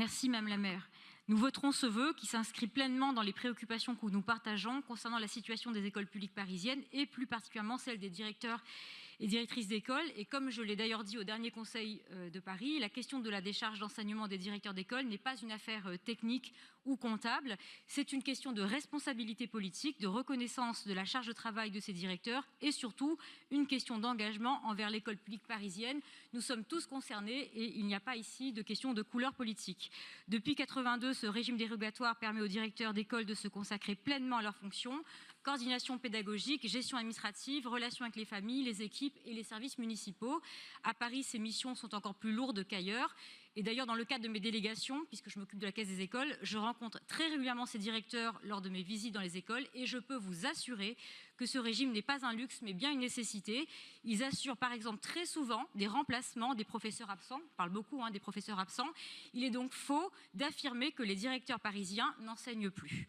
Merci Madame la maire. Nous voterons ce vœu qui s'inscrit pleinement dans les préoccupations que nous partageons concernant la situation des écoles publiques parisiennes et plus particulièrement celle des directeurs et directrices d'école. Et comme je l'ai d'ailleurs dit au dernier Conseil de Paris, la question de la décharge d'enseignement des directeurs d'école n'est pas une affaire technique ou comptable. C'est une question de responsabilité politique, de reconnaissance de la charge de travail de ces directeurs et surtout une question d'engagement envers l'école publique parisienne. Nous sommes tous concernés et il n'y a pas ici de question de couleur politique. Depuis 1982, ce régime dérogatoire permet aux directeurs d'école de se consacrer pleinement à leurs fonctions, coordination pédagogique, gestion administrative, relations avec les familles, les équipes et les services municipaux. À Paris, ces missions sont encore plus lourdes qu'ailleurs. Et d'ailleurs, dans le cadre de mes délégations, puisque je m'occupe de la Caisse des écoles, je rencontre très régulièrement ces directeurs lors de mes visites dans les écoles et je peux vous assurer que ce régime n'est pas un luxe, mais bien une nécessité. Ils assurent par exemple très souvent des remplacements des professeurs absents. On parle beaucoup des professeurs absents. Il est donc faux d'affirmer que les directeurs parisiens n'enseignent plus.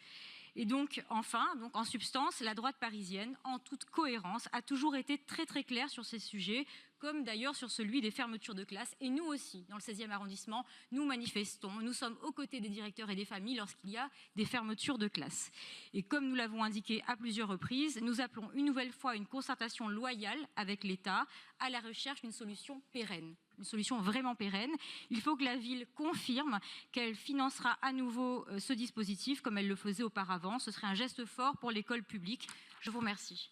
Et donc, enfin, en substance, la droite parisienne, en toute cohérence, a toujours été très très claire sur ces sujets, comme d'ailleurs sur celui des fermetures de classes. Et nous aussi, dans le 16e arrondissement, nous manifestons, nous sommes aux côtés des directeurs et des familles lorsqu'il y a des fermetures de classes. Et comme nous l'avons indiqué à plusieurs reprises, nous appelons une nouvelle fois une concertation loyale avec l'État à la recherche d'une solution pérenne. Une solution vraiment pérenne. Il faut que la ville confirme qu'elle financera à nouveau ce dispositif comme elle le faisait auparavant. Ce serait un geste fort pour l'école publique. Je vous remercie.